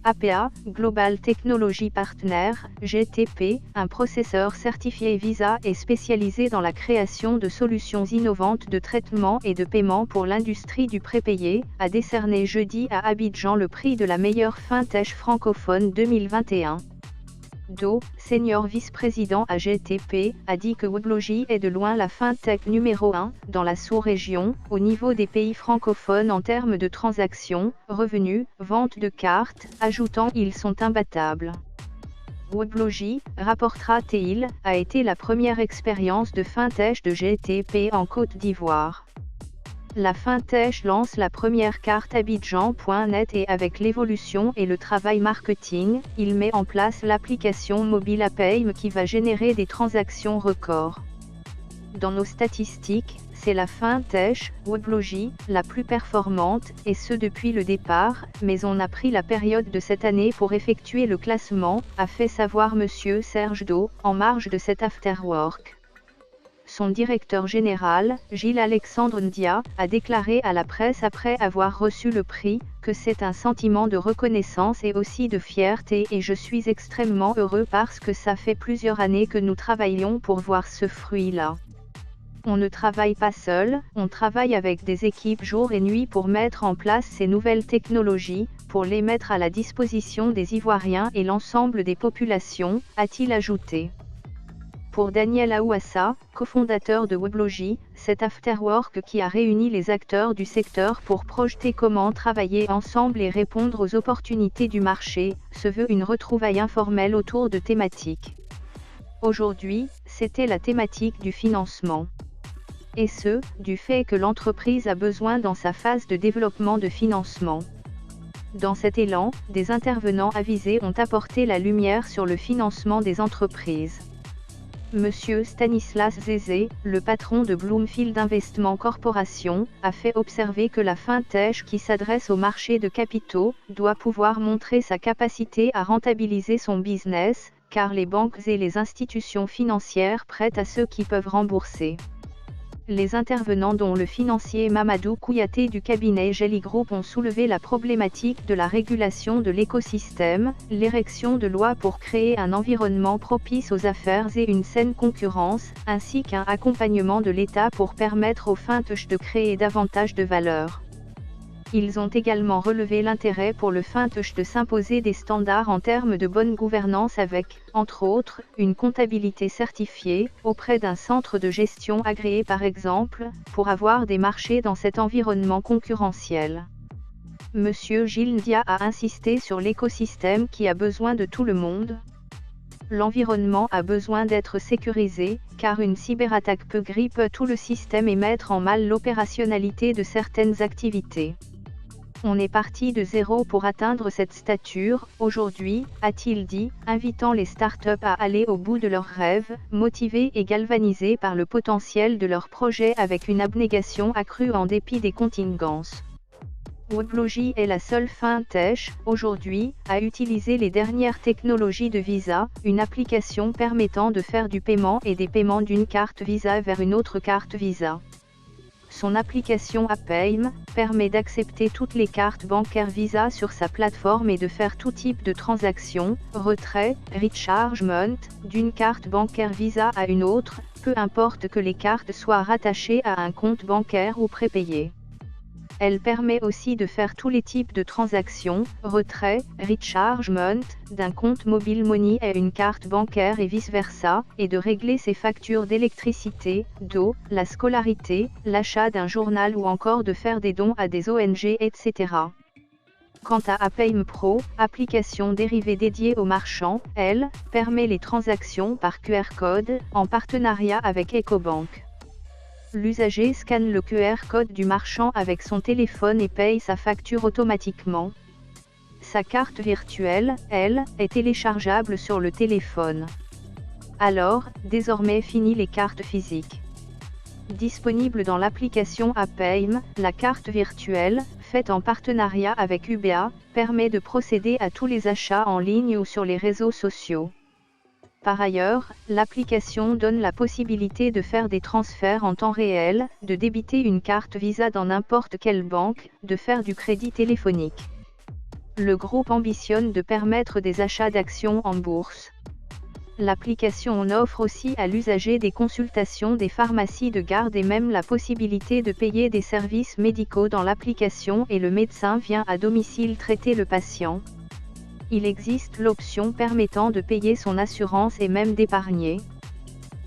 APA, Global Technology Partner, GTP, un processeur certifié Visa et spécialisé dans la création de solutions innovantes de traitement et de paiement pour l'industrie du prépayé, a décerné jeudi à Abidjan le prix de la meilleure fintech francophone 2021. Do, senior vice-président à GTP, a dit que Weblogy est de loin la fintech numéro 1 dans la sous-région, au niveau des pays francophones en termes de transactions, revenus, vente de cartes, ajoutant ils sont imbattables. Weblogy, rapportera-t-il, a été la première expérience de fintech de GTP en Côte d'Ivoire. La fintech lance la première carte Abidjan.net et avec l'évolution et le travail marketing, il met en place l'application mobile APAIM qui va générer des transactions records. Dans nos statistiques, c'est la fintech, Weblogy, la plus performante, et ce depuis le départ, mais on a pris la période de cette année pour effectuer le classement, a fait savoir Monsieur Serge Do, en marge de cet afterwork. Son directeur général, Gilles-Alexandre Ndia, a déclaré à la presse après avoir reçu le prix, que c'est un sentiment de reconnaissance et aussi de fierté et je suis extrêmement heureux parce que ça fait plusieurs années que nous travaillons pour voir ce fruit-là. On ne travaille pas seul, on travaille avec des équipes jour et nuit pour mettre en place ces nouvelles technologies, pour les mettre à la disposition des Ivoiriens et l'ensemble des populations, a-t-il ajouté. Pour Daniel Aouassa, cofondateur de Weblogy, cet afterwork qui a réuni les acteurs du secteur pour projeter comment travailler ensemble et répondre aux opportunités du marché, se veut une retrouvaille informelle autour de thématiques. Aujourd'hui, c'était la thématique du financement. Et ce, du fait que l'entreprise a besoin dans sa phase de développement de financement. Dans cet élan, des intervenants avisés ont apporté la lumière sur le financement des entreprises. Monsieur Stanislas Zézé, le patron de Bloomfield Investment Corporation, a fait observer que la fintech qui s'adresse au marché de capitaux, doit pouvoir montrer sa capacité à rentabiliser son business, car les banques et les institutions financières prêtent à ceux qui peuvent rembourser. Les intervenants dont le financier Mamadou Kouyaté du cabinet Jelly Group ont soulevé la problématique de la régulation de l'écosystème, l'érection de lois pour créer un environnement propice aux affaires et une saine concurrence, ainsi qu'un accompagnement de l'État pour permettre aux fintech de créer davantage de valeur. Ils ont également relevé l'intérêt pour le fintech de s'imposer des standards en termes de bonne gouvernance avec, entre autres, une comptabilité certifiée, auprès d'un centre de gestion agréé par exemple, pour avoir des marchés dans cet environnement concurrentiel. Monsieur Gilles Ndia a insisté sur l'écosystème qui a besoin de tout le monde. L'environnement a besoin d'être sécurisé, car une cyberattaque peut gripper tout le système et mettre en mal l'opérationnalité de certaines activités. On est parti de zéro pour atteindre cette stature, aujourd'hui, a-t-il dit, invitant les startups à aller au bout de leurs rêves, motivés et galvanisés par le potentiel de leurs projets avec une abnégation accrue en dépit des contingences. Weblogy est la seule fintech, aujourd'hui, à utiliser les dernières technologies de Visa, une application permettant de faire du paiement et des paiements d'une carte Visa vers une autre carte Visa. Son application APAIM permet d'accepter toutes les cartes bancaires Visa sur sa plateforme et de faire tout type de transactions, retrait, rechargement, d'une carte bancaire Visa à une autre, peu importe que les cartes soient rattachées à un compte bancaire ou prépayées. Elle permet aussi de faire tous les types de transactions, retrait, rechargement, d'un compte mobile money à une carte bancaire et vice-versa, et de régler ses factures d'électricité, d'eau, la scolarité, l'achat d'un journal ou encore de faire des dons à des ONG, etc. Quant à APAIM Pro, application dérivée dédiée aux marchands, elle, permet les transactions par QR code, en partenariat avec Ecobank. L'usager scanne le QR code du marchand avec son téléphone et paye sa facture automatiquement. Sa carte virtuelle, elle, est téléchargeable sur le téléphone. Alors, désormais fini les cartes physiques. Disponible dans l'application APAIM, la carte virtuelle, faite en partenariat avec UBA, permet de procéder à tous les achats en ligne ou sur les réseaux sociaux. Par ailleurs, l'application donne la possibilité de faire des transferts en temps réel, de débiter une carte Visa dans n'importe quelle banque, de faire du crédit téléphonique. Le groupe ambitionne de permettre des achats d'actions en bourse. L'application offre aussi à l'usager des consultations des pharmacies de garde et même la possibilité de payer des services médicaux dans l'application et le médecin vient à domicile traiter le patient. Il existe l'option permettant de payer son assurance et même d'épargner.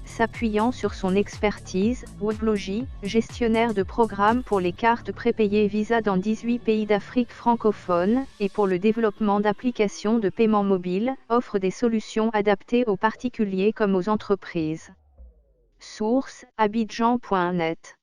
S'appuyant sur son expertise, Weblogy, gestionnaire de programmes pour les cartes prépayées Visa dans 18 pays d'Afrique francophone, et pour le développement d'applications de paiement mobile, offre des solutions adaptées aux particuliers comme aux entreprises. Source: Abidjan.net